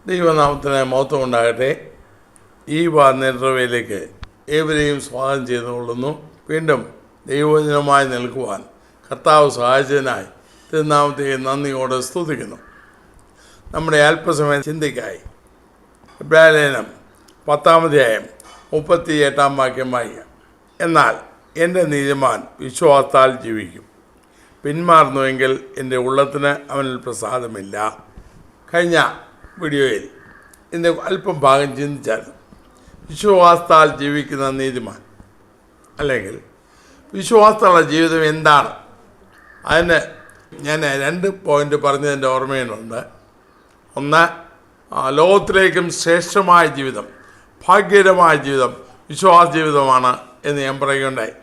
ദൈവനാമത്തിന് മഹത്വം ഉണ്ടാകട്ടെ. ഈ നേതൃത്വയിലേക്ക് ഏവരെയും സ്വാഗതം ചെയ്തുകൊള്ളുന്നു. വീണ്ടും ദൈവവചനമായി നിൽക്കുവാൻ കർത്താവ് സഹായിച്ചതിനായി തിരുനാമത്തെ നന്ദിയോടെ സ്തുതിക്കുന്നു. നമ്മുടെ അല്പസമയ ചിന്തയ്ക്കായി ഇബ്രാഹിം 10-ാം 38-ാം വാക്യം വായിക്കാം. എന്നാൽ എൻ്റെ നീതിമാൻ വിശ്വാസത്താൽ ജീവിക്കും, പിന്മാറുന്നുവെങ്കിൽ എൻ്റെ ഉള്ളത്തിന് അവനിൽ പ്രസാദമില്ല. കഴിഞ്ഞ വീഡിയോയിൽ ഇതിൻ്റെ അല്പം ഭാഗം ചിന്തിച്ചാൽ വിശ്വാസത്താൽ ജീവിക്കുന്ന നീതിമാൻ അല്ലെങ്കിൽ വിശ്വാസത്തുള്ള ജീവിതം എന്താണ്, അതിന് ഞാൻ 2 പോയിൻ്റ് പറഞ്ഞതിൻ്റെ ഓർമ്മയുണ്ട്. ഒന്ന്, ലോകത്തിലേക്കും ശ്രേഷ്ഠമായ ജീവിതം, ഭാഗ്യകരമായ ജീവിതം വിശ്വാസ ജീവിതമാണ് എന്ന് ഞാൻ പറയുകയുണ്ടായി.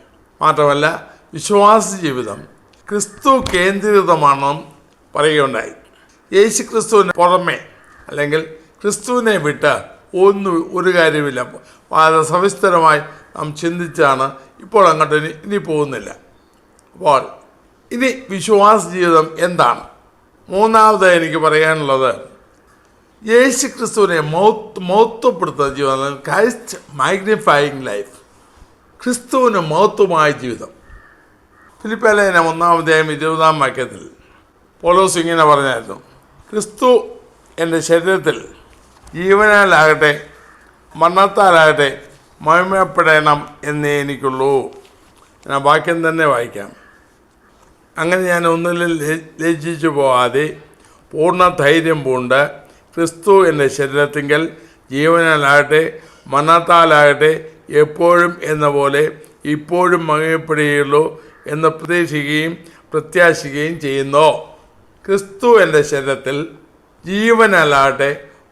മാത്രമല്ല വിശ്വാസ ജീവിതം ക്രിസ്തു കേന്ദ്രീകൃതമാണെന്നും പറയുകയുണ്ടായി. യേശു ക്രിസ്തുവിന് പുറമെ അല്ലെങ്കിൽ ക്രിസ്തുവിനെ വിട്ട് ഒരു കാര്യമില്ല. വളരെ സവിസ്തരമായി നാം ചിന്തിച്ചാണ് ഇപ്പോൾ അങ്ങോട്ട് ഇനി പോകുന്നില്ല. അപ്പോൾ ഇനി വിശ്വാസ ജീവിതം എന്താണ്? മൂന്നാമത് എനിക്ക് പറയാനുള്ളത്, യേശു ക്രിസ്തുവിനെ മഹത്വപ്പെടുത്തുന്ന ജീവിതം, ക്രൈസ്റ്റ് മാഗ്നിഫൈയിങ് ലൈഫ്, ക്രിസ്തുവിന് മഹത്വമായ ജീവിതം. ഫിലിപ്പിലേഖനം 1-ാം 20-ാം വാക്യത്തിൽ പൗലോസ് ഇങ്ങനെ പറഞ്ഞായിരുന്നു, ക്രിസ്തു എൻ്റെ ശരീരത്തിൽ ജീവനാലാകട്ടെ മരണത്താലാകട്ടെ മഹിമപ്പെടണം എന്നേ എനിക്കുള്ളൂ. ഞാൻ വാക്യം തന്നെ വായിക്കാം. അങ്ങനെ ഞാൻ ഒന്നിലും ലജ്ജിച്ചു പോകാതെ പൂർണ്ണ ധൈര്യം പൂണ്ട് ക്രിസ്തു എൻ്റെ ശരീരത്തിങ്കൽ ജീവനാലാകട്ടെ മരണത്താലാകട്ടെ എപ്പോഴും എന്ന പോലെ ഇപ്പോഴും മഹിമപ്പെടുകയുള്ളൂ എന്ന് പ്രത്യാശിക്കുകയും ചെയ്യുന്നു. ക്രിസ്തു എൻ്റെ ശരീരത്തിൽ ജീവനാലാകട്ടെ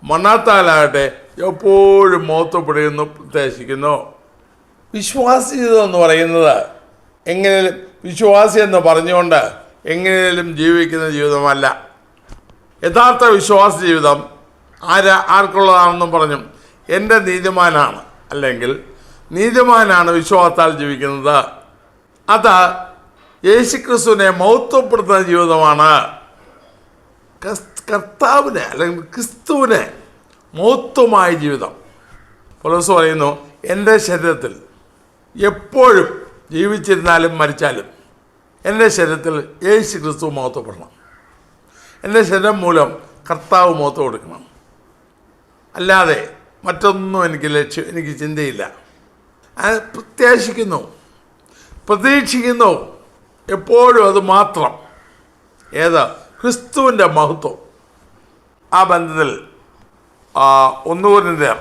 മരണത്താലാകട്ടെ എപ്പോഴും മഹത്വപ്പെടുന്നു പ്രത്യാശിക്കുന്നു. വിശ്വാസ ജീവിതം എന്ന് പറയുന്നത് എങ്ങനെയും വിശ്വാസി എന്ന് പറഞ്ഞുകൊണ്ട് എങ്ങനെയും ജീവിക്കുന്ന ജീവിതമല്ല. യഥാർത്ഥ വിശ്വാസ ജീവിതം ആർക്കുള്ളതാണെന്നും പറഞ്ഞു, എൻ്റെ നീതിമാനാണ് അല്ലെങ്കിൽ നീതിമാനാണ് വിശ്വാസത്താൽ ജീവിക്കുന്നത്. അത് യേശുക്രിസ്തുവിനെ മഹത്വപ്പെടുത്തുന്ന ജീവിതമാണ്. കർത്താവിനെ അല്ലെങ്കിൽ ക്രിസ്തുവിനെ മഹത്വമായ ജീവിതം. പൗലോസ് പറയുന്നു, എൻ്റെ ശരീരത്തിൽ എപ്പോഴും ജീവിച്ചിരുന്നാലും മരിച്ചാലും എൻ്റെ ശരീരത്തിൽ യേശു ക്രിസ്തു മഹത്വപ്പെടണം. എൻ്റെ ശരീരം മൂലം കർത്താവ് മഹത്വം കൊടുക്കണം. അല്ലാതെ മറ്റൊന്നും എനിക്ക് ചിന്തയില്ല. പ്രതീക്ഷിക്കുന്നു എപ്പോഴും അത് മാത്രം. ക്രിസ്തുവിൻ്റെ മഹത്വം. ആ ബന്ധത്തിൽ 1 കൊരിന്ത്യർ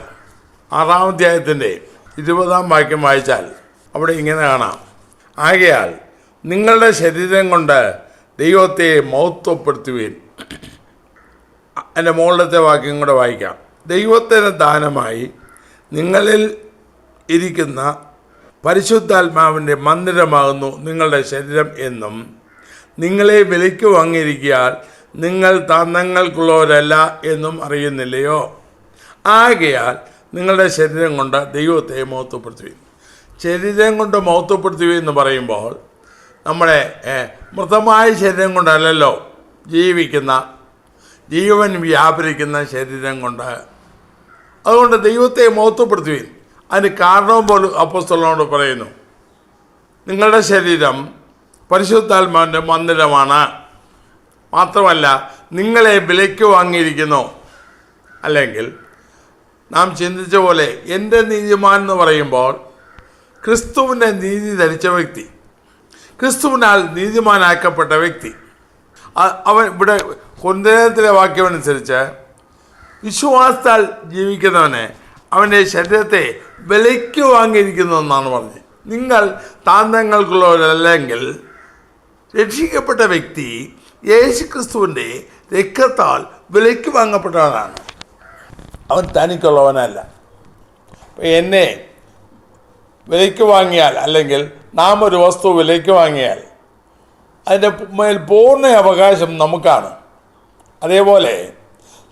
6-ാം അധ്യായത്തിൻ്റെ 20-ാം വാക്യം വായിച്ചാൽ അവിടെ ഇങ്ങനെ കാണാം, ആകയാൽ നിങ്ങളുടെ ശരീരം കൊണ്ട് ദൈവത്തെ മഹത്വപ്പെടുത്തുവീൻ. എൻ്റെ മുകളിലത്തെ വാക്യം കൂടെ വായിക്കാം. ദൈവത്തിന് ദാനമായി നിങ്ങളിൽ ഇരിക്കുന്ന പരിശുദ്ധാത്മാവിൻ്റെ മന്ദിരമാകുന്നു നിങ്ങളുടെ ശരീരം എന്നും നിങ്ങളെ വിലയ്ക്ക് വാങ്ങിയിരിക്കാൻ നിങ്ങൾ തങ്ങൾക്കുള്ളവരല്ല എന്നും അറിയുന്നില്ലയോ? ആകയാൽ നിങ്ങളുടെ ശരീരം കൊണ്ട് ദൈവത്തെ മഹത്വപ്പെടുത്തുകയും. ശരീരം കൊണ്ട് മഹത്വപ്പെടുത്തുകയും എന്ന് പറയുമ്പോൾ നമ്മുടെ മൃതമായ ശരീരം കൊണ്ടല്ലല്ലോ ജീവിക്കുന്ന, ജീവൻ വ്യാപരിക്കുന്ന ശരീരം കൊണ്ട്. അതുകൊണ്ട് ദൈവത്തെ മഹത്വപ്പെടുത്തുകയും. അതിന് കാരണവും പോലും അപ്പോസ്തലനോട് പറയുന്നു, നിങ്ങളുടെ ശരീരം പരിശുദ്ധാത്മാവിൻ്റെ മന്ദിരമാണ്. മാത്രമല്ല നിങ്ങളെ വിലയ്ക്ക് വാങ്ങിയിരിക്കുന്നു. അല്ലെങ്കിൽ നാം ചിന്തിച്ച പോലെ എൻ്റെ നീതിമാൻ എന്ന് പറയുമ്പോൾ ക്രിസ്തുവിൻ്റെ നീതി ധരിച്ച വ്യക്തി, ക്രിസ്തുവിനാൽ നീതിമാനാക്കപ്പെട്ട വ്യക്തി. അവൻ ഇവിടെ കൊരിന്ത്യത്തിലെ വാക്യമനുസരിച്ച് വിശ്വാസത്താൽ ജീവിക്കുന്നവനെ അവൻ്റെ ശരീരത്തെ വിലയ്ക്ക് വാങ്ങിയിരിക്കുന്നു എന്നാണ് പറഞ്ഞത്. നിങ്ങൾ താന്തങ്ങൾക്കുള്ളവരല്ലെങ്കിൽ രക്ഷിക്കപ്പെട്ട വ്യക്തി യേശുക്രിസ്തുവിൻ്റെ രക്തത്താൽ വിലയ്ക്ക് വാങ്ങപ്പെട്ടവനാണ്. അവൻ തനിക്കുള്ളവനല്ല. എന്നെ വിലയ്ക്ക് വാങ്ങിയാൽ അല്ലെങ്കിൽ നാം ഒരു വസ്തു വിലയ്ക്ക് വാങ്ങിയാൽ അതിൻ്റെ മേൽ പൂർണ്ണ അവകാശം നമുക്കാണ്. അതേപോലെ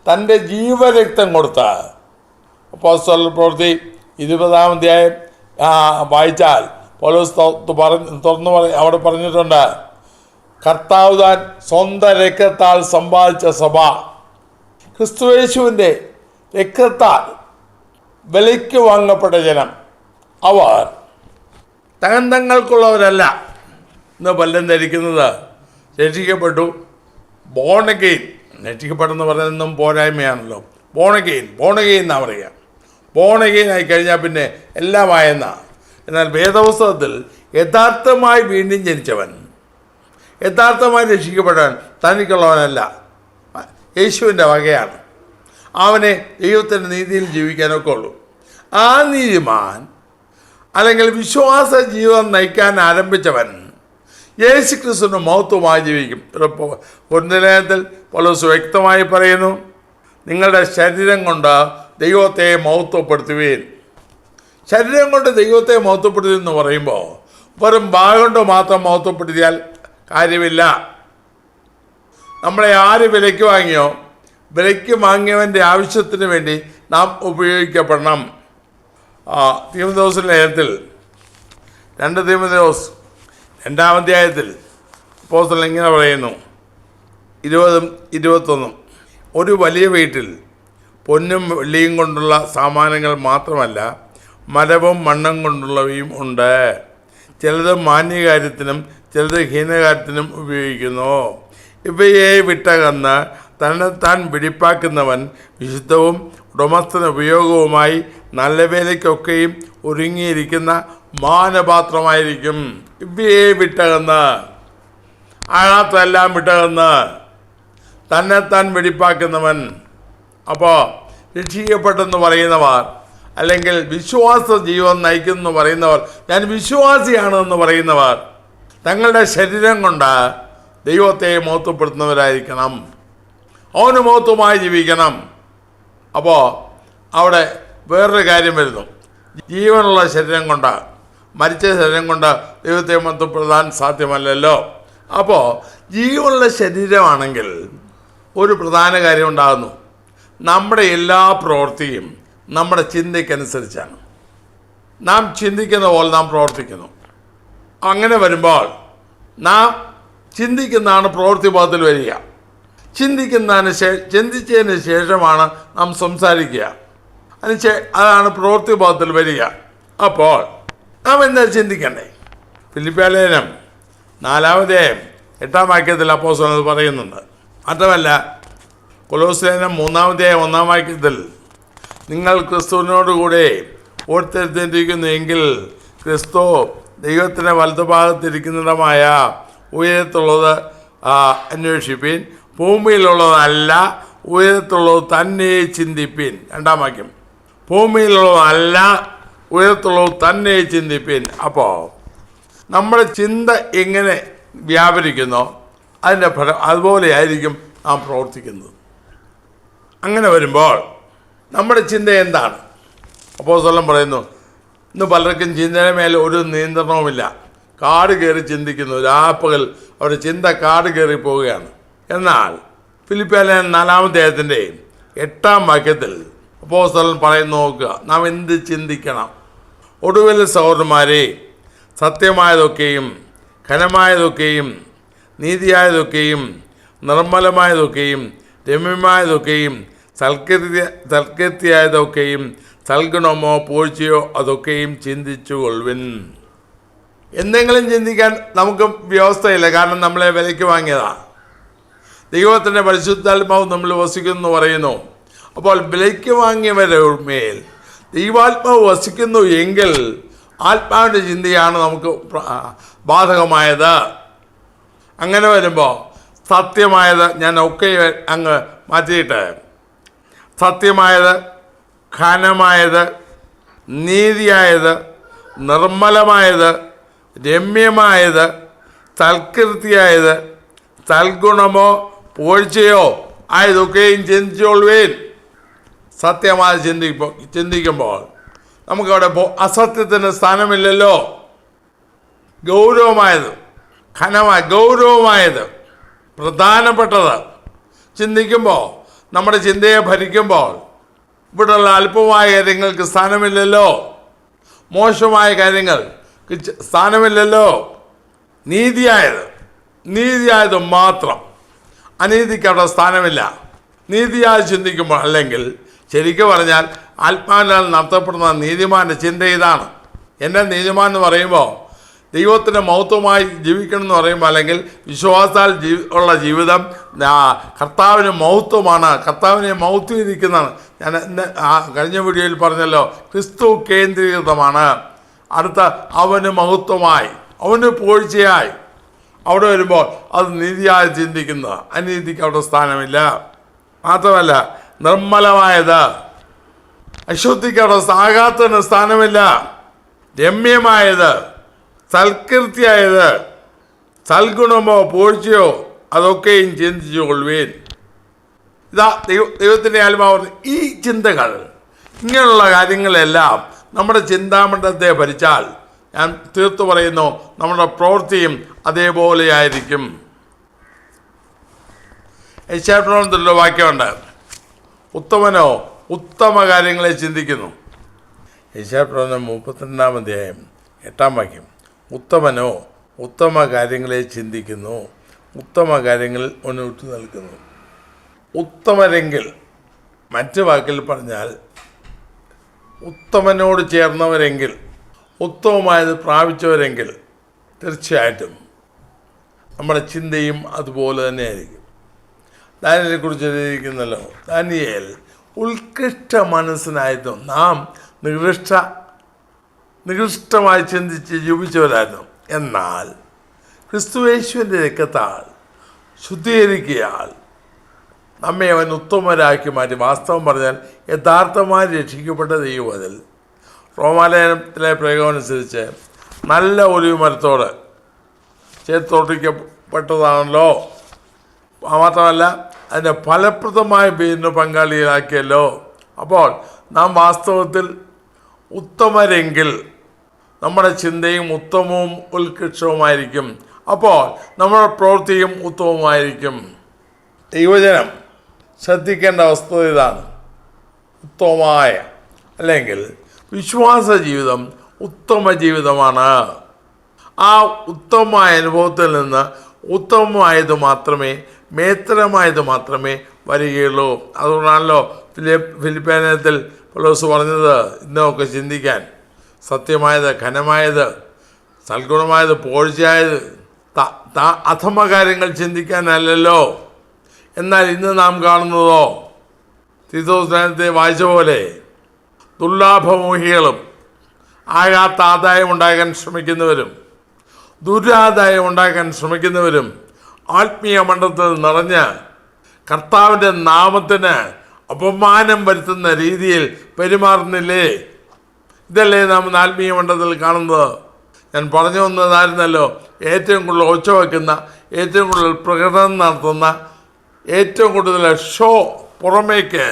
തൻ്റെ ജീവരക്തം കൊടുത്ത അപ്പോസ്തലർ പ്രവൃത്തി 20-ാം അധ്യായം വായിച്ചാൽ പൗലോസ് അവിടെ പറഞ്ഞിട്ടുണ്ട്, കർത്താവ് താൻ സ്വന്തം രക്തത്താൽ സമ്പാദിച്ച സഭ ക്രിസ്തുയേശുവിൻ്റെ രക്തത്താൽ വിലയ്ക്ക് വാങ്ങപ്പെട്ട ജനം. അവർ തങ്ങൾക്കുള്ളവരല്ല. ഇന്ന് പലരും ധരിക്കുന്നത് രക്ഷിക്കപ്പെട്ടു, ബോൺ അഗെയിൻ. രക്ഷിക്കപ്പെട്ടെന്ന് പറയുന്നതും പോരായ്മയാണല്ലോ. ബോൺ അഗെയിൻ എന്നാണ് പറയുക. ബോൺ അഗെയിൻ ആയി കഴിഞ്ഞാൽ പിന്നെ എല്ലാമായെന്ന. എന്നാൽ വേദപുസ്തകത്തിൽ യഥാർത്ഥമായി വീണ്ടും ജനിച്ചവൻ, യഥാർത്ഥമായി രക്ഷിക്കപ്പെട്ടവൻ തനിക്കുള്ളവനല്ല, യേശുവിൻ്റെ വകയാണ്. അവനെ ദൈവത്തിൻ്റെ നീതിയിൽ ജീവിക്കാനൊക്കെ ഉള്ളൂ. ആ നീതിമാൻ അല്ലെങ്കിൽ വിശ്വാസ ജീവിതം നയിക്കാൻ ആരംഭിച്ചവൻ യേശു ക്രിസ്തുവിൻ്റെ മഹത്വമായി ജീവിക്കും. പൊരുന്തലേഖനത്തിൽ പൗലോസ് വ്യക്തമായി പറയുന്നു, നിങ്ങളുടെ ശരീരം കൊണ്ട് ദൈവത്തെ മഹത്വപ്പെടുത്തുവീൻ. ശരീരം കൊണ്ട് ദൈവത്തെ മഹത്വപ്പെടുത്തുക എന്ന് പറയുമ്പോൾ വെറും വായ കൊണ്ട് മാത്രം മഹത്വപ്പെടുത്തിയാൽ കാര്യമില്ല. നമ്മളെ ആര് വിലയ്ക്ക് വാങ്ങിയോ, വിലയ്ക്ക് വാങ്ങിയവൻ്റെ ആവശ്യത്തിന് വേണ്ടി നാം ഉപയോഗിക്കപ്പെടണം. തീമോഥെയോസിന്റെ ലേഖനത്തിൽ 2 തീമോഥെയോസ് 2-ാം അധ്യായത്തിൽ അപ്പോസ്തലൻ ഇങ്ങനെ പറയുന്നു, 20-21, ഒരു വലിയ വീട്ടിൽ പൊന്നും വെള്ളിയും കൊണ്ടുള്ള സാമാനങ്ങൾ മാത്രമല്ല മരവും മണ്ണും കൊണ്ടുള്ളവയും ഉണ്ട്. ചിലത് മാന്യകാര്യത്തിനും ചിലത് ഹീനകാര്യത്തിനും ഉപയോഗിക്കുന്നു. ഇവയെ വിട്ടകന്ന് തന്നെത്താൻ വെടിപ്പാക്കുന്നവൻ വിശുദ്ധവും ഉടമസ്ഥന ഉപയോഗവുമായി നല്ല വേലയ്ക്കൊക്കെയും ഒരുങ്ങിയിരിക്കുന്ന മാനപാത്രമായിരിക്കും. ഇവയെ വിട്ടകന്ന്, ആഴാത്തെല്ലാം വിട്ടകന്ന് തന്നെത്താൻ വെടിപ്പാക്കുന്നവൻ. അപ്പോൾ രക്ഷിക്കപ്പെട്ടെന്ന് പറയുന്നവർ അല്ലെങ്കിൽ വിശ്വാസ ജീവൻ നയിക്കുന്നെന്ന് പറയുന്നവർ, ഞാൻ വിശ്വാസിയാണെന്ന് പറയുന്നവർ തങ്ങളുടെ ശരീരം കൊണ്ട് ദൈവത്തെ മഹത്വപ്പെടുത്തുന്നവരായിരിക്കണം. അവന് മഹത്വമായി ജീവിക്കണം. അപ്പോൾ അവിടെ വേറൊരു കാര്യം വരുന്നു. ജീവനുള്ള ശരീരം കൊണ്ട്, മരിച്ച ശരീരം കൊണ്ട് ദൈവത്തെ മഹത്വപ്പെടുത്താൻ സാധ്യമല്ലല്ലോ. അപ്പോൾ ജീവനുള്ള ശരീരമാണെങ്കിൽ ഒരു പ്രധാന കാര്യം ഉണ്ടാകുന്നു. നമ്മുടെ എല്ലാ പ്രവൃത്തിയും നമ്മുടെ ചിന്തയ്ക്കനുസരിച്ചാണ്. നാം ചിന്തിക്കുന്ന പോലെ നാം പ്രവർത്തിക്കുന്നു. അങ്ങനെ വരുമ്പോൾ നാം ചിന്തിക്കുന്നതാണ് പ്രവൃത്തിഭാഗത്തിൽ വരിക. ചിന്തിച്ചതിന് ശേഷമാണ് നാം സംസാരിക്കുക. അതാണ് പ്രവൃത്തിഭാഗത്തിൽ വരിക. അപ്പോൾ നാം എന്താ ചിന്തിക്കണ്ടേ? ഫിലിപ്പിയ ലേഖനം 4-ാം അധ്യായം 8-ാം വാക്യത്തിൽ അപ്പോസ്തലൻ പറയുന്നുണ്ട്. മാത്രമല്ല കൊലോസ്യ ലേഖനം 3-ാം അധ്യായം 1-ാം വാക്യത്തിൽ നിങ്ങൾ ക്രിസ്തുവിനോടുകൂടെ ഓർത്തെടുത്തിരിക്കുന്നു എങ്കിൽ ക്രിസ്തു ദൈവത്തിൻ്റെ വലതുഭാഗത്തിരിക്കുന്നിടമായ ഉയരത്തുള്ളത് അന്വേഷിപ്പീൻ, ഭൂമിയിലുള്ളതല്ല ഉയരത്തുള്ളത് തന്നെ ചിന്തിപ്പീൻ. 2-ാം വാക്യം, ഭൂമിയിലുള്ളതല്ല ഉയരത്തുള്ളത് തന്നെ ചിന്തിപ്പീൻ. അപ്പോൾ നമ്മുടെ ചിന്ത എങ്ങനെ വ്യാപരിക്കുന്നോ അതിൻ്റെ ഫലം അതുപോലെ ആയിരിക്കും നാം പ്രവർത്തിക്കുന്നത്. അങ്ങനെ വരുമ്പോൾ നമ്മുടെ ചിന്ത എന്താണ്? അപ്പോസ്തലൻ പറയുന്നു, ഇന്ന് പലർക്കും ചിന്തയുടെ മേലെ ഒരു നിയന്ത്രണവുമില്ല. കാട് കയറി ചിന്തിക്കുന്നു. രാപ്പകൽ അവരുടെ ചിന്ത കാട് കയറി പോവുകയാണ്. എന്നാൽ ഫിലിപ്പിയ ലേഖനം 4-ാം അധ്യായത്തിൻ്റെ 8-ാം വാക്യത്തിൽ അപ്പോസ്തലൻ പറയുന്നു, നോക്കുക, നാം എന്ത് ചിന്തിക്കണം. ഒടുവിൽ സഹോദരന്മാരെ, സത്യമായതൊക്കെയും ഘനമായതൊക്കെയും നീതിയായതൊക്കെയും നിർമ്മലമായതൊക്കെയും രമ്യമായതൊക്കെയും സൽകീർത്തിയായതൊക്കെയും സൽഗുണമോ പൂഴ്ചയോ അതൊക്കെയും ചിന്തിച്ചു കൊള്ളുവിൻ. എന്തെങ്കിലും ചിന്തിക്കാൻ നമുക്ക് വ്യവസ്ഥയില്ല. കാരണം നമ്മളെ വിലയ്ക്ക് വാങ്ങിയതാണ്. ദൈവത്തിൻ്റെ പരിശുദ്ധാത്മാവ് നമ്മൾ വസിക്കുന്നു പറയുന്നു. അപ്പോൾ വിലയ്ക്ക് വാങ്ങിയവരുടെ മേൽ ദൈവാത്മാവ് വസിക്കുന്നു എങ്കിൽ ആത്മാവിൻ്റെ ചിന്തയാണ് നമുക്ക് ബാധകമായത്. അങ്ങനെ വരുമ്പോൾ സത്യമായത് ഞാൻ ഒക്കെ അങ്ങ് മാറ്റിയിട്ട് സത്യമായത്, ഘനമായത്, നീതിയായത്, നിർമ്മലമായത്, രമ്യമായത്, സൽകീർത്തിയായത്, സൽഗുണമോ പൂഴ്ചയോ ആയതൊക്കെയും ചിന്തിച്ചോളുവേൻ. സത്യമായി ചിന്തിക്കുമ്പോൾ നമുക്കവിടെ അസത്യത്തിന് സ്ഥാനമില്ലല്ലോ. ഗൗരവമായത്, ഗൗരവമായത്, പ്രധാനപ്പെട്ടത് ചിന്തിക്കുമ്പോൾ, നമ്മുടെ ചിന്തയെ ഭരിക്കുമ്പോൾ ഇവിടെയുള്ള അല്പമായ കാര്യങ്ങൾക്ക് സ്ഥാനമില്ലല്ലോ. മോശമായ കാര്യങ്ങൾക്ക് സ്ഥാനമില്ലല്ലോ. നീതിയായത് മാത്രം, അനീതിക്ക് അവിടെ സ്ഥാനമില്ല. നീതിയായി ചിന്തിക്കുമ്പോൾ അല്ലെങ്കിൽ ശരിക്കും പറഞ്ഞാൽ ആത്മാവിനാൽ നടത്തപ്പെടുന്ന നീതിമാൻ്റെ ചിന്ത ഇതാണ്. എൻ്റെ നീതിമാൻ എന്ന് പറയുമ്പോൾ ദൈവത്തിൻ്റെ മഹത്വമായി ജീവിക്കണം എന്ന് പറയുമ്പോൾ, അല്ലെങ്കിൽ വിശ്വാസത്താൽ ഉള്ള ജീവിതം കർത്താവിന് മഹത്വമാണ്, കർത്താവിനെ മഹത്വീകരിക്കുന്നതാണ്. ഞാൻ കഴിഞ്ഞ വീഡിയോയിൽ പറഞ്ഞല്ലോ, ക്രിസ്തു കേന്ദ്രീകൃതമാണ്. അടുത്ത അവന് മഹത്വമായി, അവന് പുകഴ്ചയായി. അവിടെ വരുമ്പോൾ അത് നീതിയായി ചിന്തിക്കുന്നത്, അനീതിക്ക് അവിടെ സ്ഥാനമില്ല. മാത്രമല്ല നിർമ്മലമായത്, അശുദ്ധിക്ക് അവിടെ ആഘാതത്തിന് സ്ഥാനമില്ല. രമ്യമായത്, സൽകൃത്യായത്, സൽഗുണമോ പുകഴ്ചയോ അതൊക്കെയും ചിന്തിച്ചു കൊള്ളുവേൻ. ഇതാ ദൈവത്തിൻ്റെ ആത്മാവ് ഈ ചിന്തകൾ, ഇങ്ങനെയുള്ള കാര്യങ്ങളെല്ലാം നമ്മുടെ ചിന്താമണ്ഡലത്തെ ഭരിച്ചാൽ, ഞാൻ തീർത്തു പറയുന്നു, നമ്മുടെ പ്രവൃത്തിയും അതേപോലെയായിരിക്കും. യശയ്യാപ്രവചനത്തിലുള്ള വാക്യമുണ്ട്, ഉത്തമനോ ഉത്തമ കാര്യങ്ങളെ ചിന്തിക്കുന്നു. യശയ്യാപ്രവചനം 32-ാം അധ്യായം 8-ാം വാക്യം, ഉത്തമനോ ഉത്തമ കാര്യങ്ങളെ ചിന്തിക്കുന്നു, ഉത്തമ കാര്യങ്ങളിൽ മുന്നോട്ട് നിൽക്കുന്നു. ഉത്തമരെങ്കിൽ, മറ്റു വാക്കിൽ പറഞ്ഞാൽ ഉത്തമനോട് ചേർന്നവരെങ്കിൽ, ഉത്തമമായത് പ്രാപിച്ചവരെങ്കിൽ തീർച്ചയായിട്ടും നമ്മുടെ ചിന്തയും അതുപോലെ തന്നെയായിരിക്കും. ദാനിയേലിനെ കുറിച്ച് എഴുതിയിരിക്കുന്നല്ലോ, ദാനിയേൽ ഉത്കൃഷ്ട മനസ്സിനായിരുന്നു. നാം നികൃഷ്ടമായി ചിന്തിച്ച് ജീവിച്ചവരായിരുന്നു. എന്നാൽ ക്രിസ്തുയേശുവിൻ്റെ രക്തത്താൽ ശുദ്ധീകരിക്കയാൽ നമ്മെ അവൻ ഉത്തമരാക്കി മാറ്റി. വാസ്തവം പറഞ്ഞാൽ യഥാർത്ഥമായി രക്ഷിക്കപ്പെട്ട ദൈവത്തിൽ റോമാലേഖനത്തിലെ പ്രയോഗമനുസരിച്ച് നല്ല ഒലിവ് മരത്തോട് ചേർത്തോട്ടിക്കപ്പെട്ടതാണല്ലോ. മാത്രമല്ല അതിൻ്റെ ഫലപ്രദമായ പേരിന് പങ്കാളിയാക്കിയല്ലോ. അപ്പോൾ നാം വാസ്തവത്തിൽ ഉത്തമരെങ്കിൽ നമ്മുടെ ചിന്തയും ഉത്തമവും ഉത്കൃഷ്ടവുമായിരിക്കും. അപ്പോൾ നമ്മുടെ പ്രവൃത്തിയും ഉത്തമമായിരിക്കും. ദൈവജനം ശ്രദ്ധിക്കേണ്ട വസ്തുത ഇതാണ്, ഉത്തമമായ അല്ലെങ്കിൽ വിശ്വാസ ജീവിതം ഉത്തമ ജീവിതമാണ്. ആ ഉത്തമമായ അനുഭവത്തിൽ നിന്ന് ഉത്തമമായത് മാത്രമേ, മേത്തരമായത് മാത്രമേ വരികയുള്ളൂ. അതുകൊണ്ടാണല്ലോ ഫിലിപ്പിയത്തിൽ പൗലോസ് പറഞ്ഞത്, ഇന്നൊക്കെ ചിന്തിക്കാൻ സത്യമായത്, ഘനമായത്, സൽഗുണമായത്, പോഴ്ചയായത്, അധമ കാര്യങ്ങൾ ചിന്തിക്കാനല്ലല്ലോ. എന്നാൽ ഇന്ന് നാം കാണുന്നതോ, തീത്തോസ്നാനത്തെ വായിച്ച പോലെ ദുർലാഭമോഹികളും ആകാത്ത ആദായം ഉണ്ടാക്കാൻ ശ്രമിക്കുന്നവരും ദുരാദായം ഉണ്ടാക്കാൻ ശ്രമിക്കുന്നവരും ആത്മീയ മണ്ഡലത്തിൽ നിറഞ്ഞ് കർത്താവിൻ്റെ നാമത്തിന് അപമാനം വരുത്തുന്ന രീതിയിൽ പെരുമാറുന്നില്ലേ? ഇതല്ലേ നാം ആത്മീയ മണ്ഡലത്തിൽ കാണുന്നത്? ഞാൻ പറഞ്ഞു വന്നതായിരുന്നല്ലോ, ഏറ്റവും കൂടുതൽ ഒച്ച വയ്ക്കുന്ന, ഏറ്റവും കൂടുതൽ പ്രകടനം നടത്തുന്ന, ഏറ്റവും കൂടുതൽ ഷോ പുറമേക്ക്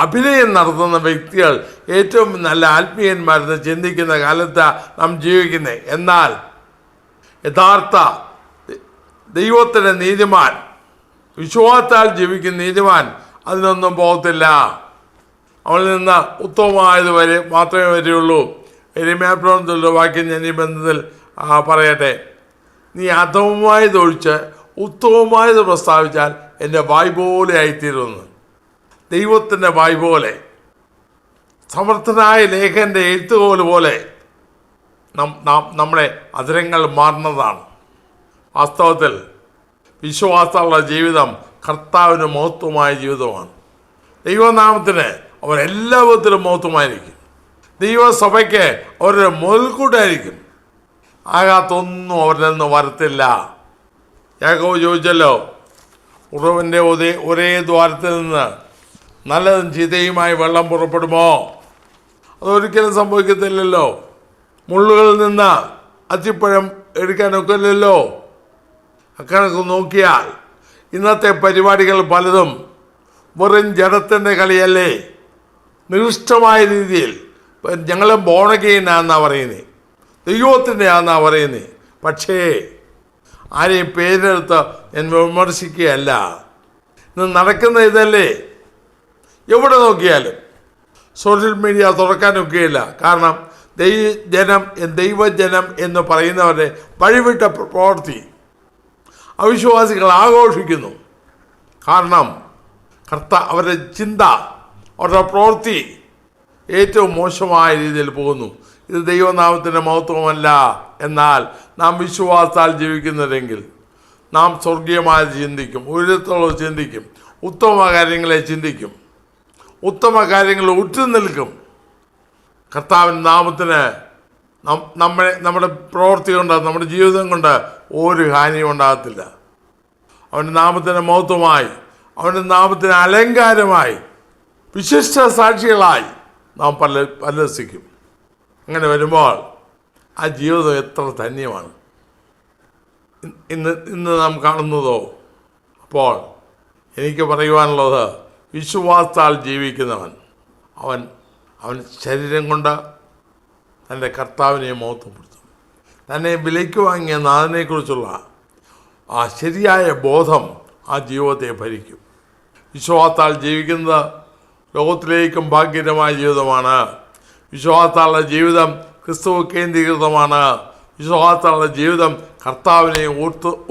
അഭിനയം നടത്തുന്ന വ്യക്തികൾ ഏറ്റവും നല്ല ആത്മീയന്മാരെന്ന് ചിന്തിക്കുന്ന കാലത്താണ് നാം ജീവിക്കുന്നത്. എന്നാൽ യഥാർത്ഥ ദൈവത്തിൻ്റെ നീതിമാൻ, വിശ്വാസത്താൽ ജീവിക്കുന്ന നീതിമാൻ അതിനൊന്നും പോകത്തില്ല. അവളിൽ നിന്ന് ഉത്തമമായത് വരെ മാത്രമേ വരികയുള്ളൂ. യെരമ്യാപ്രവചനത്തിലുള്ള വാക്യം ഞാൻ ഈ ബന്ധത്തിൽ പറയട്ടെ, നീ അധമമായതൊഴിച്ച് ഉത്തമമായത് പ്രസ്താവിച്ചാൽ എൻ്റെ വായ് പോലെ ആയിത്തീരുമെന്ന്. ദൈവത്തിൻ്റെ വായ് പോലെ, സമർത്ഥനായ ലേഖൻ്റെ എഴുത്തുകോല് പോലെ നമ്മുടെ അധരങ്ങൾ മാറുന്നതാണ്. വാസ്തവത്തിൽ വിശ്വാസമുള്ള ജീവിതം കർത്താവിന് മഹത്വമായ ജീവിതമാണ്. ദൈവനാമത്തിന് അവർ എല്ലാ വിധത്തിലും മഹത്വമായിരിക്കും. ദൈവസഭയ്ക്ക് അവരുടെ മുതൽക്കൂട്ടായിരിക്കും. ആകാത്തൊന്നും അവരിൽ നിന്ന് വരത്തില്ല. യാക്കോബ് ചോദിച്ചല്ലോ, ഉറവിൻ്റെ ഒരേ ദ്വാരത്തിൽ നിന്ന് നല്ലതും ചീത്തയുമായി വെള്ളം പുറപ്പെടുമോ? അതൊരിക്കലും സംഭവിക്കത്തില്ലല്ലോ. മുള്ളുകളിൽ നിന്ന് അത്തിപ്പഴം എടുക്കാനൊക്കില്ലല്ലോ. അക്കണക്ക് നോക്കിയാൽ ഇന്നത്തെ പരിപാടികൾ പലതും വെറും ജഡത്തിൻ്റെ കളിയല്ലേ. നികൃഷ്ടമായ രീതിയിൽ ഞങ്ങൾ ബോണഗെയിനാന്നാണ് പറയുന്നത്, ദൈവത്തിൻ്റെ ആണെന്നാണ് പറയുന്നത്. പക്ഷേ ആരെയും പേരെടുത്ത് ഞാൻ വിമർശിക്കുകയല്ല. ഇന്ന് നടക്കുന്ന ഇതല്ലേ. എവിടെ നോക്കിയാലും സോഷ്യൽ മീഡിയ തുറക്കാനൊക്കെയില്ല. കാരണം ദൈവജനം എന്ന് പറയുന്നവരെ വഴിവിട്ട പ്രവൃത്തി അവിശ്വാസികൾ ആഘോഷിക്കുന്നു. കാരണം അവരുടെ ചിന്ത അവരുടെ പ്രവൃത്തി ഏറ്റവും മോശമായ രീതിയിൽ പോകുന്നു. ഇത് ദൈവനാമത്തിൻ്റെ മഹത്വമല്ല. എന്നാൽ നാം വിശ്വാസത്താൽ ജീവിക്കുന്നതെങ്കിൽ നാം സ്വർഗീയമായി ചിന്തിക്കും, ഉയരത്തോളം ചിന്തിക്കും, ഉത്തമ കാര്യങ്ങളെ ചിന്തിക്കും, ഉത്തമ കാര്യങ്ങൾ ഉറ്റുനിൽക്കും. കർത്താവിൻ്റെ നാമത്തിന് നമ്മുടെ പ്രവൃത്തി കൊണ്ട്, നമ്മുടെ ജീവിതം കൊണ്ട് ഒരു ഹാനിയും ഉണ്ടാകത്തില്ല. അവൻ്റെ നാമത്തിന് മഹത്വമായി, അവൻ്റെ നാമത്തിന് അലങ്കാരമായി, വിശിഷ്ട സാക്ഷികളായി നാം പരിലസിക്കും. അങ്ങനെ വരുമ്പോൾ ആ ജീവിതം എത്ര ധന്യമാണ് ഇന്ന് നാം കാണുന്നതോ. അപ്പോൾ എനിക്ക് പറയുവാനുള്ളത്, വിശ്വാസത്താൽ ജീവിക്കുന്നവൻ അവൻ ശരീരം കൊണ്ട് തൻ്റെ കർത്താവിനെ മഹത്വപ്പെടുത്തും. തന്നെ വിലയ്ക്ക് വാങ്ങിയ നാഥനെക്കുറിച്ചുള്ള ആ ശരിയായ ബോധം ആ ജീവിതത്തെ ഭരിക്കും. വിശ്വാസത്താൽ ജീവിക്കുന്നത് ലോകത്തിലേക്കും ഭാഗ്യകരമായ ജീവിതമാണ്. വിശ്വാസത്താലുള്ള ജീവിതം ക്രിസ്തു കേന്ദ്രീകൃതമാണ്. വിശ്വാസത്താലുള്ള ജീവിതം കർത്താവിനെ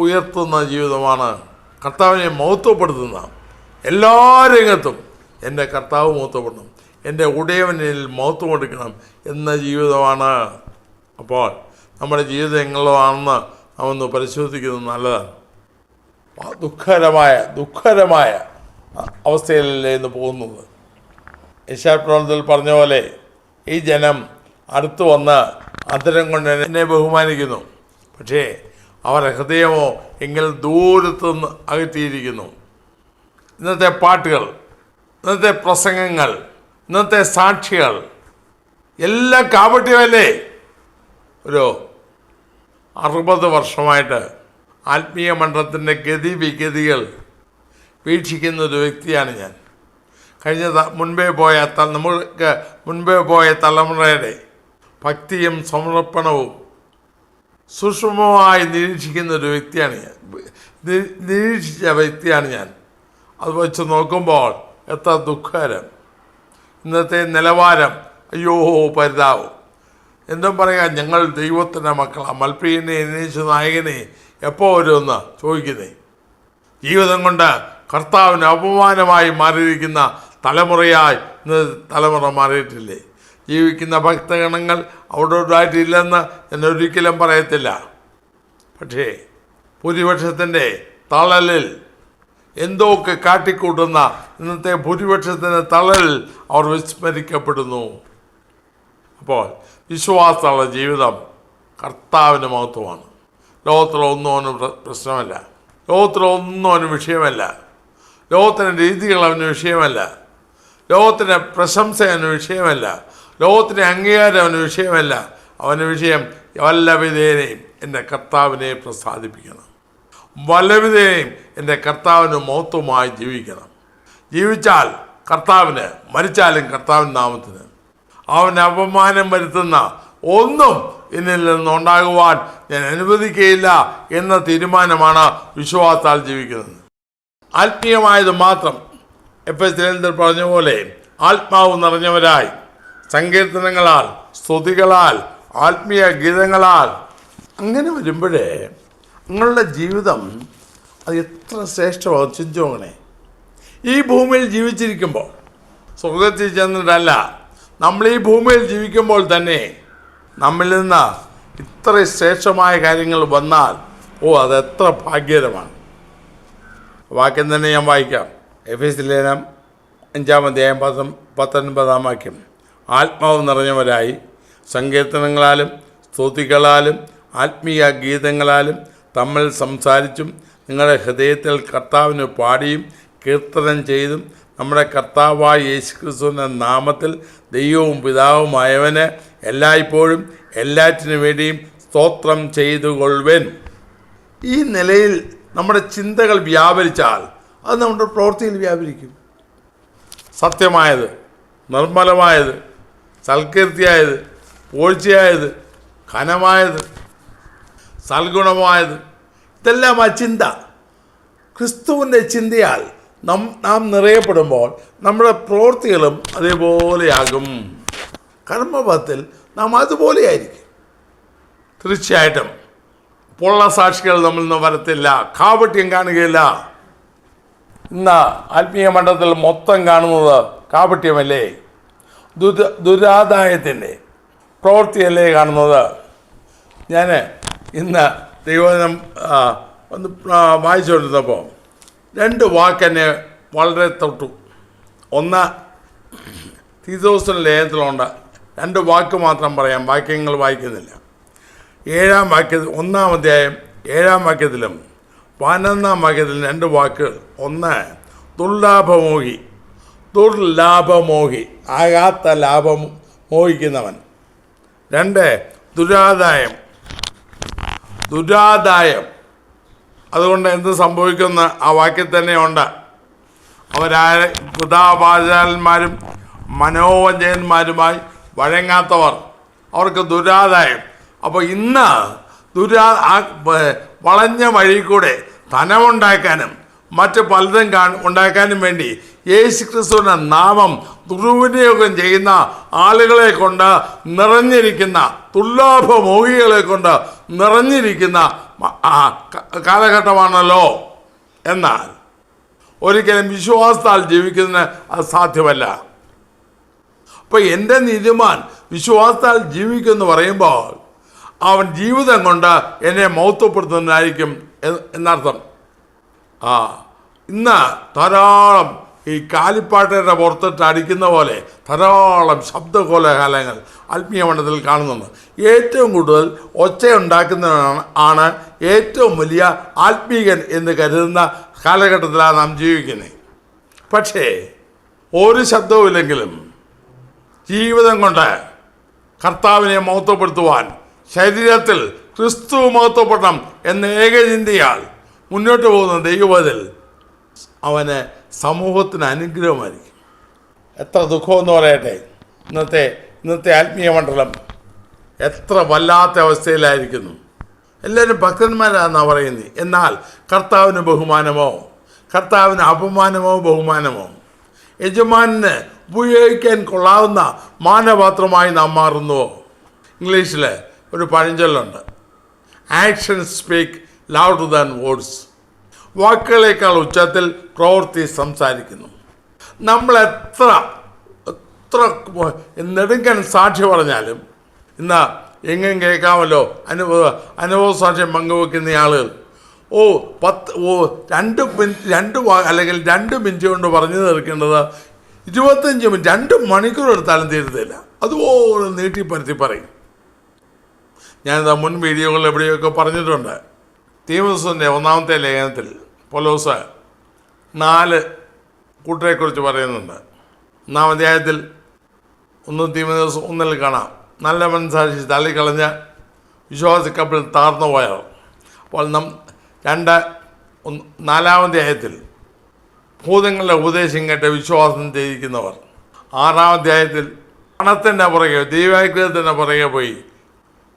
ഉയർത്തുന്ന ജീവിതമാണ്. കർത്താവിനെ മഹത്വപ്പെടുത്തുന്ന എല്ലാ രംഗത്തും എൻ്റെ കർത്താവ് മഹത്വപ്പെടണം, എൻ്റെ ഉടയവനിൽ മഹത്വം കൊടുക്കണം എന്ന ജീവിതമാണ്. അപ്പോൾ നമ്മുടെ ജീവിതം എങ്ങനെയാണെന്ന് നാം ഒന്ന് പരിശോധിക്കുന്നത് നല്ലതാണ്. ദുഃഖകരമായ അവസ്ഥയിലല്ലേ ഇന്ന് പോകുന്നത്. യെശയ്യാപ്രവചനത്തിൽ പറഞ്ഞ പോലെ, ഈ ജനം അടുത്തു വന്ന് അധരം കൊണ്ട് എന്നെ ബഹുമാനിക്കുന്നു, പക്ഷേ അവരുടെ ഹൃദയമോ എങ്കിൽ ദൂരത്തുനിന്ന് അകറ്റിയിരിക്കുന്നു. ഇന്നത്തെ പാട്ടുകൾ, ഇന്നത്തെ പ്രസംഗങ്ങൾ, ഇന്നത്തെ സാക്ഷികൾ എല്ലാം കാപട്യമല്ലേ. ഒരു 60 വർഷമായിട്ട് ആത്മീയ മണ്ഡലത്തിൻ്റെ ഗതിവിഗതികൾ വീക്ഷിക്കുന്ന ഒരു വ്യക്തിയാണ് ഞാൻ. നമുക്ക് മുൻപേ പോയ തലമുറയുടെ ഭക്തിയും സമർപ്പണവും സൂക്ഷ്മമായി നിരീക്ഷിക്കുന്ന ഒരു വ്യക്തിയാണ് ഞാൻ. അത് വെച്ച് നോക്കുമ്പോൾ എത്ര ദുഃഖകരം. ഇന്നത്തെ നിലവാരം, അയ്യോ പരിതാപം. എന്തും പറയാം, ഞങ്ങൾ ദൈവത്തിൻ്റെ മക്കളാണ്, മൽപ്രിയനെ അന്വേഷിച്ച നായകനെ എപ്പോൾ വരുമെന്ന് ചോദിക്കുന്നേ. ജീവിതം കൊണ്ട് കർത്താവിന് അപമാനമായി മാറിയിരിക്കുന്ന തലമുറയായി ഇന്ന് തലമുറ മാറിയിട്ടില്ലേ. ജീവിക്കുന്ന ഭക്തഗണങ്ങൾ അവിടോട്ടായിട്ടില്ലെന്ന് ഞാൻ ഒരിക്കലും പറയത്തില്ല. പക്ഷേ ഭൂരിപക്ഷത്തിൻ്റെ തളലിൽ എന്തൊക്കെ കാട്ടിക്കൂട്ടുന്ന ഇന്നത്തെ ഭൂരിപക്ഷത്തിൻ്റെ തളലിൽ അവർ വിസ്മരിക്കപ്പെടുന്നു. അപ്പോൾ വിശ്വാസമുള്ള ജീവിതം കർത്താവിൻ്റെ മഹത്വമാണ്. ലോകത്തിലൊന്നും അവന് പ്രശ്നമല്ല, ലോകത്തിലൊന്നും അവന് വിഷയമല്ല, ലോകത്തിൻ്റെ രീതികൾ അവന് വിഷയമല്ല, ലോകത്തിൻ്റെ പ്രശംസ അവന് വിഷയമല്ല, ലോകത്തിൻ്റെ അംഗീകാരം അവന് വിഷയമല്ല. അവന് വിഷയം വല്ലവിധേനയും എൻ്റെ കർത്താവിനെ പ്രസാദിപ്പിക്കണം, വല്ലവിധേനയും എൻ്റെ കർത്താവിന് മഹത്വമായി ജീവിക്കണം. ജീവിച്ചാൽ കർത്താവിന്, മരിച്ചാലും കർത്താവിൻ്റെ നാമത്തിന്. അവന് അപമാനം വരുത്തുന്ന ഒന്നും എന്നിൽ നിന്നുണ്ടാകുവാൻ ഞാൻ അനുവദിക്കുകയില്ല എന്ന തീരുമാനമാണ് വിശ്വാസത്താൽ ജീവിക്കുന്നത്. ആത്മീയമായത് മാത്രം എഫെസ്യർ പറഞ്ഞ പോലെ ആത്മാവ് നിറഞ്ഞവരായി സങ്കീർത്തനങ്ങളാൽ, സ്തുതികളാൽ, ആത്മീയ ഗീതങ്ങളാൽ. അങ്ങനെ വരുമ്പോഴേ നിങ്ങളുടെ ജീവിതം അത് എത്ര ശ്രേഷ്ഠമാകും. ചിന്തോങ്ങനെ ഈ ഭൂമിയിൽ ജീവിച്ചിരിക്കുമ്പോൾ, സ്വർഗത്തിൽ ചെന്നിട്ടല്ല, നമ്മൾ ഈ ഭൂമിയിൽ ജീവിക്കുമ്പോൾ തന്നെ നമ്മിൽ നിന്ന് ഇത്ര ശ്രേഷ്ഠമായ കാര്യങ്ങൾ വന്നാൽ അതെത്ര ഭാഗ്യകരമാണ്. വാക്യം തന്നെ ഞാൻ വായിക്കാം. എഫെസ്യർ ലേഖനം 5-ാം അധ്യായം 19-ാം വാക്യം. ആത്മാവ് നിറഞ്ഞവരായി സങ്കീർത്തനങ്ങളാലും സ്തുതികളാലും ആത്മീയ ഗീതങ്ങളാലും തമ്മിൽ സംസാരിച്ചും നിങ്ങളുടെ ഹൃദയത്തിൽ കർത്താവിന് പാടിയും കീർത്തനം ചെയ്തും നമ്മുടെ കർത്താവായ യേശുക്രിസ്തുവിൻ്റെ നാമത്തിൽ ദൈവവും പിതാവുമായവന് എല്ലായ്പ്പോഴും എല്ലാറ്റിനു വേണ്ടിയും സ്തോത്രം ചെയ്തുകൊള്ളുവൻ. ഈ നിലയിൽ നമ്മുടെ ചിന്തകൾ വ്യാപരിച്ചാൽ അത് നമ്മുടെ പ്രവൃത്തിയിൽ വ്യാപരിക്കും. സത്യമായത്, നിർമ്മലമായത്, സൽകീർത്തിയായത്, പൂഴ്ചയായത്, ഘനമായത്, സൽഗുണമായത്, ഇതെല്ലാം ആ ചിന്ത, ക്രിസ്തുവിൻ്റെ ചിന്തയാൽ നാം നിറയപ്പെടുമ്പോൾ നമ്മുടെ പ്രവൃത്തികളും അതേപോലെയാകും. കർമ്മപഥത്തിൽ നാം അതുപോലെയായിരിക്കും. തീർച്ചയായിട്ടും പൊള്ള സാക്ഷികൾ നമ്മളിൽ നിന്ന് വരത്തില്ല, കാപട്യം കാണുകയില്ല. ഇന്ന് ആത്മീയ മണ്ഡലത്തിൽ മൊത്തം കാണുന്നത് കാപട്യമല്ലേ, ദുരാദായത്തിൻ്റെ പ്രവൃത്തിയല്ലേ കാണുന്നത്? ഞാൻ ഇന്ന് ദൈവവചനം ഒന്ന് വായിച്ചുകൊണ്ടിരുന്നപ്പോൾ 2 വാക്കെന്നെ വളരെ തൊട്ടു. ഒന്ന് തീത്തോസിൻ്റെ ലേഖനത്തിലുണ്ട്, 2 വാക്ക് മാത്രം പറയാം, വാക്യങ്ങൾ വായിക്കുന്നില്ല. 7-ാം വാക്യത്തിൽ 1-ാം അധ്യായം 7-ാം വാക്യത്തിലും 11-ാം വാക്യത്തിലും 2 വാക്കുകൾ. ഒന്ന് ദുർലാഭമോഹി, ആകാത്ത ലാഭം മോഹിക്കുന്നവൻ. 2 ദുരാദായം. അതുകൊണ്ട് എന്ത് സംഭവിക്കുന്ന ആ വാക്യത്തിൽ തന്നെയുണ്ട്, വൃഥാപാചാരന്മാരും മനോവഞ്ചകന്മാരുമായി വഴങ്ങാത്തവർ, അവർക്ക് ദുരാദായം. അപ്പോൾ ഇന്ന് വളഞ്ഞ വഴി കൂടെ ധനമുണ്ടാക്കാനും മറ്റ് പലതും ഉണ്ടാക്കാനും വേണ്ടി യേശുക്രിസ്തുവിൻ്റെ നാമം ദുർവിനിയോഗം ചെയ്യുന്ന ആളുകളെ കൊണ്ട് നിറഞ്ഞിരിക്കുന്ന, ദുർലാഭമോഹികളെ കൊണ്ട് നിറഞ്ഞിരിക്കുന്ന കാലഘട്ടമാണല്ലോ. എന്നാൽ ഒരിക്കലും വിശ്വാസത്താൽ ജീവിക്കുന്നതിന് അത് സാധ്യമല്ല. അപ്പോൾ എൻ്റെ നീതിമാൻ വിശ്വാസത്താൽ ജീവിക്കുമെന്ന് പറയുമ്പോൾ അവൻ ജീവിതം കൊണ്ട് എന്നെ മഹത്വപ്പെടുത്തുന്നതായിരിക്കും എന്നർത്ഥം. ഇന്ന് ധാരാളം ഈ കാലിപ്പാട്ടയുടെ പുറത്തിട്ട് അടിക്കുന്ന പോലെ ധാരാളം ശബ്ദകോലാഹലങ്ങൾ ആത്മീയ മണ്ഡലത്തിൽ കാണുന്നുണ്ട്. ഏറ്റവും കൂടുതൽ ഒച്ചയുണ്ടാക്കുന്നവനാണ് ഏറ്റവും വലിയ ആത്മീകൻ എന്ന് കരുതുന്ന കാലഘട്ടത്തിലാണ് നാം ജീവിക്കുന്നത്. പക്ഷേ ഒരു ശബ്ദവുമില്ലെങ്കിലും ജീവിതം കൊണ്ട് കർത്താവിനെ മഹത്വപ്പെടുത്തുവാൻ, ശരീരത്തിൽ ക്രിസ്തു മഹത്വപ്പെടണം എന്ന ഏകചിന്തയാൽ മുന്നോട്ട് പോകുന്ന ദൈവത്തിൽ അവന് സമൂഹത്തിന് അനുഗ്രഹമായിരിക്കും. എത്ര ദുഃഖമെന്ന് പറയട്ടെ, ഇന്നത്തെ ആത്മീയ മണ്ഡലം എത്ര വല്ലാത്ത അവസ്ഥയിലായിരിക്കുന്നു. എല്ലാവരും ഭക്തന്മാരാണെന്നാണ് പറയുന്നത്. എന്നാൽ കർത്താവിന് ബഹുമാനമോ, കർത്താവിന് അപമാനമോ ബഹുമാനമോ, യജമാനന് ഉപയോഗിക്കാൻ കൊള്ളാവുന്ന മാനപാത്രമായി നാം മാറുന്നുവോ? ഇംഗ്ലീഷിൽ ഒരു പഴഞ്ചൊല്ലുണ്ട്, action speak louder than words. വാക്കുകളേക്കാൾ ഉച്ചത്തിൽ പ്രവൃത്തി സംസാരിക്കുന്നു. നമ്മൾ എത്ര നെടുങ്കൻ സാക്ഷി പറഞ്ഞാലും ഇന്ന് എങ്ങും കേൾക്കാമല്ലോ അനുഭവ സാക്ഷ്യം പങ്കുവെക്കുന്ന ആളുകൾ 2 മിനിറ്റ് കൊണ്ട് പറഞ്ഞു തീർക്കേണ്ടത് 25 മിനിറ്റ് 2 മണിക്കൂർ എടുത്താലും തീരുന്നില്ല. അതുപോലെ നീട്ടിപ്പരത്തി പറയും. ഞാനിത് മുൻ വീഡിയോകളിൽ എവിടെയൊക്കെ പറഞ്ഞിട്ടുണ്ട്. തീമോഥെയോസിൻ്റെ 1-ാമത്തെ ലേഖനത്തിൽ പൗലോസ് 4 കൂട്ടരെക്കുറിച്ച് പറയുന്നുണ്ട്. 1-ാം അധ്യായത്തിൽ 1 തീമോഥെയോസ് 1-ൽ കാണാം, നല്ല മനസ്സാക്ഷി തള്ളിക്കളഞ്ഞ വിശ്വാസിക്കപ്പിൽ താർന്നു പോയവർ. അപ്പോൾ 4-ാം അധ്യായത്തിൽ ഭൂതങ്ങളുടെ ഉപദേശം കേട്ട് വിശ്വാസം ചെയ്യിക്കുന്നവർ. 6-ാം അധ്യായത്തിൽ പണത്തിൻ്റെ പുറകെ, ദൈവാഗ്രഹത്തിൻ്റെ പുറകെ പോയി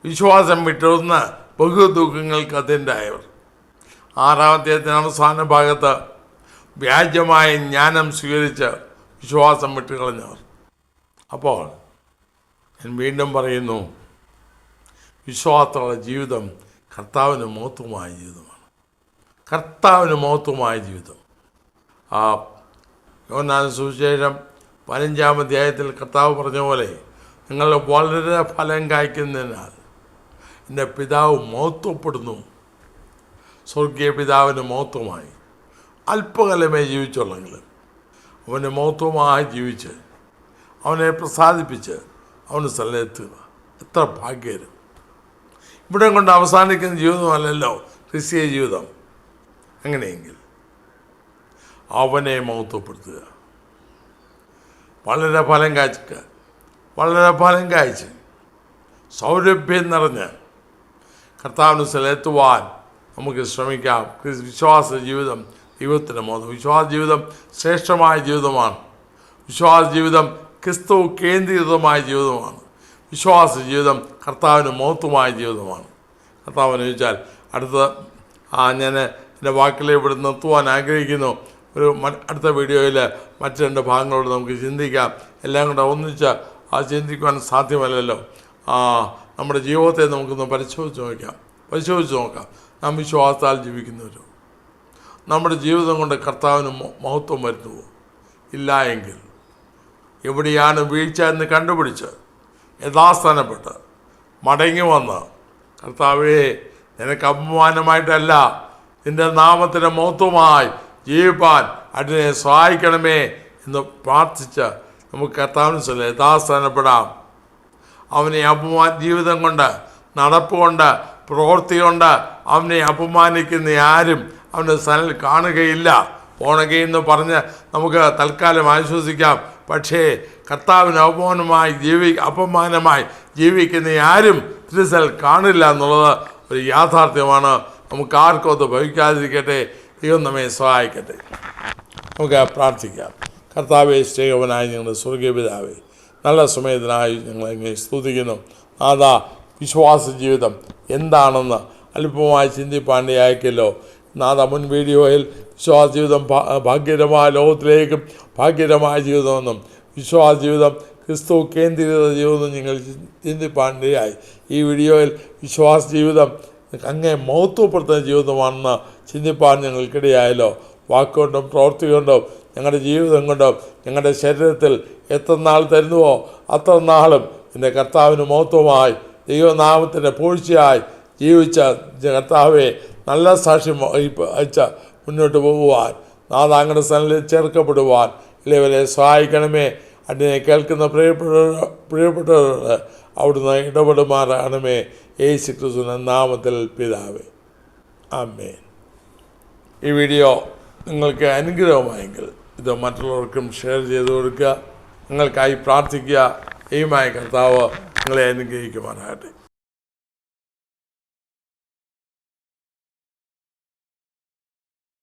വിശ്വാസം വിട്ടുന്ന ബഹുദുഃഖങ്ങൾക്ക് അതിൻ്റെയായവർ. 6-ാം അധ്യായത്തിന് അവസാന ഭാഗത്ത് വ്യാജമായ ജ്ഞാനം സ്വീകരിച്ച് വിശ്വാസം വിട്ടുകളഞ്ഞവർ. അപ്പോൾ ഞാൻ വീണ്ടും പറയുന്നു, വിശ്വാസമുള്ള ജീവിതം കർത്താവിന് മഹത്വമായ ജീവിതമാണ്. കർത്താവിന് മഹത്വമായ ജീവിതം. യോഹന്നാന്റെ സുവിശേഷം 15-ാം അധ്യായത്തിൽ കർത്താവ് പറഞ്ഞ പോലെ, നിങ്ങൾ വളരെ ഫലം കായ്ക്കുന്നതിനാൽ എൻ്റെ പിതാവ് മഹത്വപ്പെടുന്നു. സ്വർഗീയ പിതാവിന് മഹത്വമായി അല്പകാലമേ ജീവിച്ചുള്ളെങ്കിൽ അവന് മഹത്വമായി ജീവിച്ച് അവനെ പ്രസാദിപ്പിച്ച് അവന് സ്ഥലത്തെത്തുക എത്ര ഭാഗ്യകരം. ഇവിടെ കൊണ്ട് അവസാനിക്കുന്ന ജീവിതമല്ലല്ലോ ക്രിസ്തീയ ജീവിതം. അങ്ങനെയെങ്കിൽ അവനെ മഹത്വപ്പെടുത്തുക, വളരെ ഫലം കായ്ച്ച് സൗരഭ്യം നിറഞ്ഞ് കർത്താവിന് സ്ഥലത്തുവാൻ നമുക്ക് ശ്രമിക്കാം. വിശ്വാസ ജീവിതം ദൈവത്തിൻ്റെ മഹത്വം. വിശ്വാസ ജീവിതം ശ്രേഷ്ഠമായ ജീവിതമാണ്. വിശ്വാസ ജീവിതം ക്രിസ്തു കേന്ദ്രീകൃതമായ ജീവിതമാണ്. വിശ്വാസ ജീവിതം കർത്താവിന് മഹത്വമായ ജീവിതമാണ്. കർത്താവിനെ ചോദിച്ചാൽ ഞാൻ എൻ്റെ വാക്കിലെ ഇവിടെ നിർത്തുവാൻ ആഗ്രഹിക്കുന്നു. അടുത്ത വീഡിയോയിൽ മറ്റ് 2 ഭാഗങ്ങളോട് നമുക്ക് ചിന്തിക്കാം. എല്ലാം കൂടെ ഒന്നിച്ച് ചിന്തിക്കുവാൻ സാധ്യമല്ലല്ലോ. നമ്മുടെ ജീവിതത്തെ നമുക്കൊന്ന് പരിശോധിച്ച് നോക്കാം. നാം വിശ്വാസത്താൽ ജീവിക്കുന്നവരോ നമ്മുടെ ജീവിതം കൊണ്ട് കർത്താവിന് മഹത്വം വരുന്നുവോ? ഇല്ല എങ്കിൽ എവിടെയാണ് വീഴ്ച എന്ന് കണ്ടുപിടിച്ച് യഥാസ്ഥാനപ്പെട്ട് മടങ്ങി വന്ന് കർത്താവേ നിനക്ക് അപമാനമായിട്ടല്ല നിൻ്റെ നാമത്തിൻ്റെ മഹത്വമായി ജീവിപ്പാൻ അതിനെ സഹായിക്കണമേ എന്ന് പ്രാർത്ഥിച്ച് നമുക്ക് കർത്താവിന് യഥാസ്ഥാനപ്പെടാം. അവനെ ജീവിതം കൊണ്ട്, നടപ്പ് കൊണ്ട്, പ്രവൃത്തി കൊണ്ട് അവനെ അപമാനിക്കുന്ന ആരും അവൻ്റെ സ്ഥലം കാണുകയില്ല. ഓണകയെന്ന് പറഞ്ഞ് നമുക്ക് തൽക്കാലം ആശ്വസിക്കാം. പക്ഷേ കർത്താവിന് അപമാനമായി ജീവിക്കുന്ന ആരും തിരുസൽ കാണില്ല എന്നുള്ളത് ഒരു യാഥാർത്ഥ്യമാണ്. നമുക്ക് ആർക്കും അത് ഭവിക്കാതിരിക്കട്ടെ. ദൈവം നമ്മെ സഹായിക്കട്ടെ. നമുക്ക് പ്രാർത്ഥിക്കാം. കർത്താവെ, സ്നേഹവനായ ഞങ്ങളുടെ സ്വർഗീയ പിതാവേ, നല്ല സമയത്തിനായി ഞങ്ങളെങ്ങനെ സ്തുതിക്കുന്നു. നാഥാ, വിശ്വാസ ജീവിതം എന്താണെന്ന് അല്പമായി ചിന്തിപ്പാണ്ടിയാക്കല്ലോ. നാഥാ, മുൻ വീഡിയോയിൽ വിശ്വാസ ജീവിതം ഭാഗ്യകരമായ ലോകത്തിലേക്കും ഭാഗ്യകരമായ ജീവിതമെന്നും വിശ്വാസ ജീവിതം ക്രിസ്തു കേന്ദ്രീകൃത ജീവിതം നിങ്ങൾ ചിന്തിപ്പാണ്ടിയായി. ഈ വീഡിയോയിൽ വിശ്വാസ ജീവിതം അങ്ങേ മഹത്വപ്പെടുത്തുന്ന ജീവിതമാണെന്ന് ചിന്തിപ്പാൻ ഞങ്ങൾക്കിടയായല്ലോ. വാക്കുകൊണ്ടും പ്രവൃത്തി കൊണ്ടും ഞങ്ങളുടെ ജീവിതം കൊണ്ടും ഞങ്ങളുടെ ശരീരത്തിൽ എത്ര നാൾ തരുന്നുവോ അത്ര നാളും എൻ്റെ കർത്താവിന് മഹത്വമായി ദൈവനാമത്തിൻ്റെ പൂഴ്ചയായി ജീവിച്ച കർത്താവെ നല്ല സാക്ഷ്യം അയച്ച മുന്നോട്ട് പോകുവാൻ, നാഥ അങ്ങയുടെ സ്ഥലത്തിൽ ചേർക്കപ്പെടുവാൻ ഇളവരെ സഹായിക്കണമേ. അതിനെ കേൾക്കുന്ന പ്രിയപ്പെട്ടവരോട് അവിടുന്ന് ഇടപെടുമാറാണമേ. യേശു ക്രിസ്തുവിന്റെ നാമത്തിൽ പിതാവേ, ആമേൻ. ഈ വീഡിയോ നിങ്ങൾക്ക് അനുഗ്രഹമായെങ്കിൽ ഇത് മറ്റുള്ളവർക്കും ഷെയർ ചെയ്ത് കൊടുക്കുക. നിങ്ങൾക്കായി പ്രാർത്ഥിക്കുക. ദൈവമായ കർത്താവ് നിങ്ങളെ അനുഗ്രഹിക്കുവാനാകട്ടെ.